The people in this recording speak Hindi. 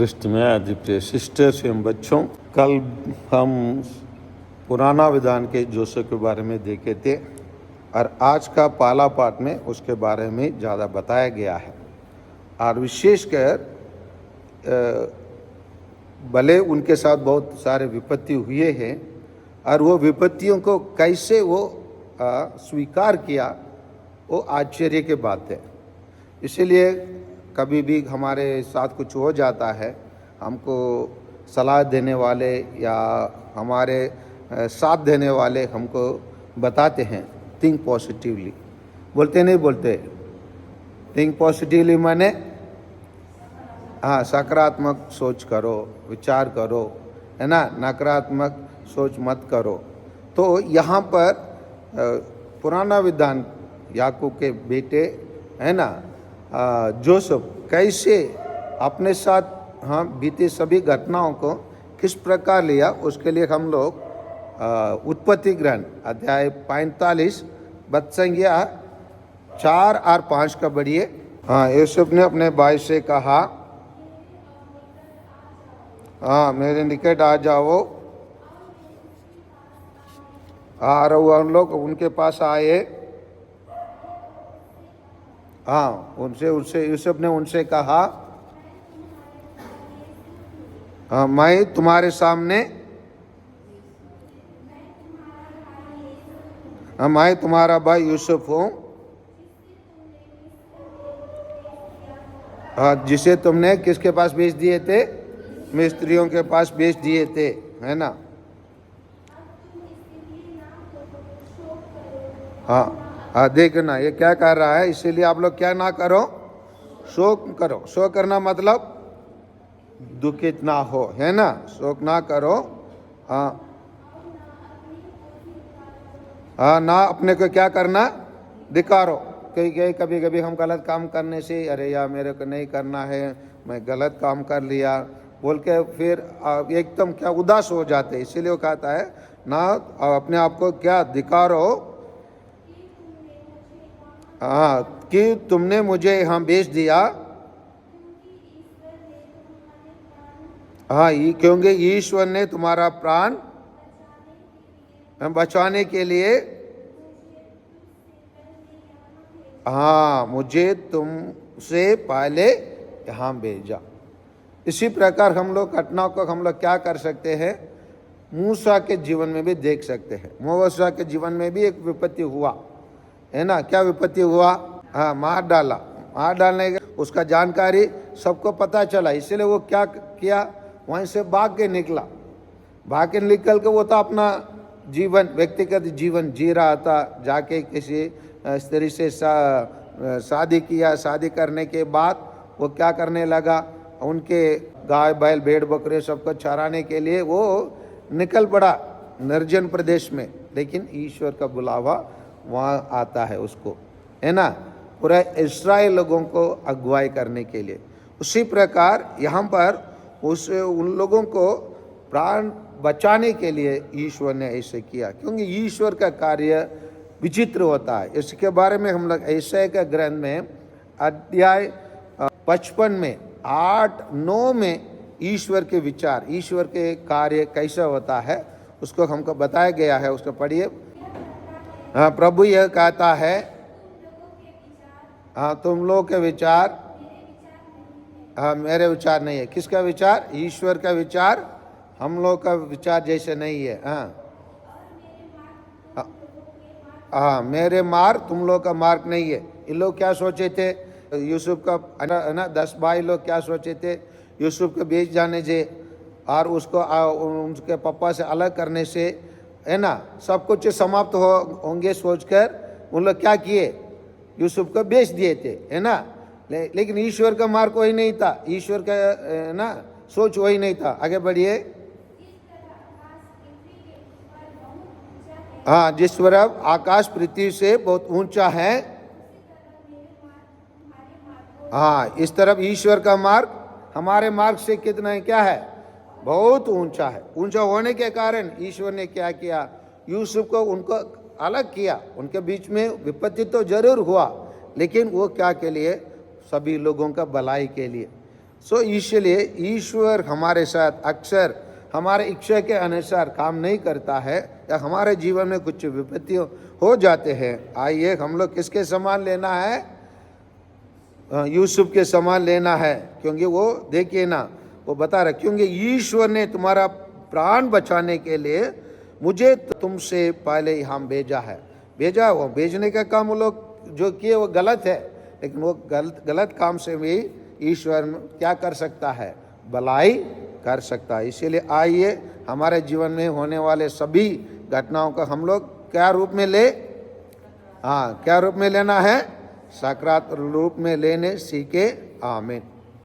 कृष्ण में आदि प्रिय सिस्टर्स एवं बच्चों, कल हम पुराना विधान के जोसेफ के बारे में देखे थे और आज का पहला पाठ में उसके बारे में ज़्यादा बताया गया है। और विशेषकर भले उनके साथ बहुत सारे विपत्ति हुए हैं और वो विपत्तियों को कैसे वो स्वीकार किया, वो आश्चर्य की बात है। इसीलिए कभी भी हमारे साथ कुछ हो जाता है, हमको सलाह देने वाले या हमारे साथ देने वाले हमको बताते हैं थिंक पॉजिटिवली, बोलते नहीं बोलते? थिंक पॉजिटिवली माने हाँ, सकारात्मक सोच करो, विचार करो, है ना, नकारात्मक सोच मत करो। तो यहाँ पर पुराना विधान याकूब के बेटे, है ना, जोसेफ कैसे अपने साथ बीते सभी घटनाओं को किस प्रकार लिया, उसके लिए हम लोग उत्पत्ति ग्रंथ अध्याय 45 बद संज्ञा 4 और 5 का बढ़िए। यूसुफ ने अपने भाई से कहा, मेरे निकट आ जाओ। और उन लोग उनके पास आए। उनसे यूसुफ ने उनसे कहा, मैं तुम्हारे सामने, मैं तुम्हारा भाई यूसुफ हूँ, जिसे तुमने किसके पास भेज दिए थे? मिस्त्रियों के पास भेज दिए थे, है ना। देखना ये क्या कर रहा है, इसीलिए आप लोग क्या ना करो, शोक करो। शोक करना मतलब दुखित ना हो, है ना, शोक ना करो। ना अपने को क्या करना, दिकारो। कभी कभी हम गलत काम करने से, अरे यार मेरे को नहीं करना है, मैं गलत काम कर लिया बोल के फिर एकदम क्या उदास हो जाते। इसीलिए वो कहता है ना, अपने आप को क्या दिकारो, कि तुमने मुझे यहाँ भेज दिया। क्योंकि ईश्वर ने तुम्हारा प्राण बचाने के लिए मुझे तुमसे पहले यहाँ भेजा। इसी प्रकार हम लोग घटनाओं को हम लोग क्या कर सकते हैं, मूसा के जीवन में भी देख सकते हैं। मूसा के जीवन में भी एक विपत्ति हुआ, है ना। क्या विपत्ति हुआ? मार डाला। मार डालने का उसका जानकारी सबको पता चला, इसलिए वो क्या किया, वहीं से भाग के निकला। भाग के निकल के वो तो अपना जीवन, व्यक्तिगत जीवन जी रहा था। जाके किसी स्त्री से शादी किया। शादी करने के बाद वो क्या करने लगा, उनके गाय बैल भेड़ बकरे सबको चराने के लिए वो निकल पड़ा निर्जन प्रदेश में। लेकिन ईश्वर का बुलावा वहाँ आता है उसको, है ना, पूरा इस्राएल लोगों को अगुवाई करने के लिए। उसी प्रकार यहाँ पर उन लोगों को प्राण बचाने के लिए ईश्वर ने ऐसे किया, क्योंकि ईश्वर का कार्य विचित्र होता है। इसके बारे में हम लोग यशायाह का ग्रंथ में अध्याय 55 में 8-9 में ईश्वर के विचार, ईश्वर के कार्य कैसा होता है उसको हमको बताया गया है। उसको पढ़िए। प्रभु यह कहता है, तुम लोग के विचार मेरे विचार नहीं है। किसका विचार? ईश्वर का विचार हम लोग का विचार जैसे नहीं है। मेरे मार्ग तुम लोग का मार्ग नहीं है। ये लोग क्या सोचे थे, यूसुफ का, है ना, 10 भाई लोग क्या सोचे थे, यूसुफ को बेच जाने से और उसको उसके पापा से अलग करने से, है ना, सब कुछ समाप्त होंगे सोचकर उन लोग क्या किए, यूसुफ को बेच दिए थे, है ना। लेकिन ईश्वर का मार्ग वही नहीं था, ईश्वर का, है ना, सोच वही नहीं था। आगे बढ़िए। जिस तरफ आकाश पृथ्वी से बहुत ऊंचा है, इस तरफ ईश्वर का मार्ग हमारे मार्ग से कितना है, क्या है, बहुत ऊंचा है। ऊंचा होने के कारण ईश्वर ने क्या किया, यूसुफ को उनको अलग किया। उनके बीच में विपत्ति तो जरूर हुआ, लेकिन वो क्या के लिए, सभी लोगों का भलाई के लिए। सो इसलिए ईश्वर हमारे साथ अक्सर हमारे इच्छा के अनुसार काम नहीं करता है, या हमारे जीवन में कुछ विपत्ति हो जाते हैं। आइए हम लोग किसके समान लेना है? यूसुफ के समान लेना है, क्योंकि वो देखिए ना, वो बता रहा, क्योंकि ईश्वर ने तुम्हारा प्राण बचाने के लिए मुझे तुमसे पहले यहाँ भेजा है। भेजा, वो भेजने का काम वो लोग जो किए वो गलत है, लेकिन वो गलत काम से भी ईश्वर क्या कर सकता है? भलाई कर सकता है। इसीलिए आइए हमारे जीवन में होने वाले सभी घटनाओं का हम लोग क्या रूप में ले, क्या रूप में लेना है? सकारात्मक रूप में लेने सीखे। आमीन।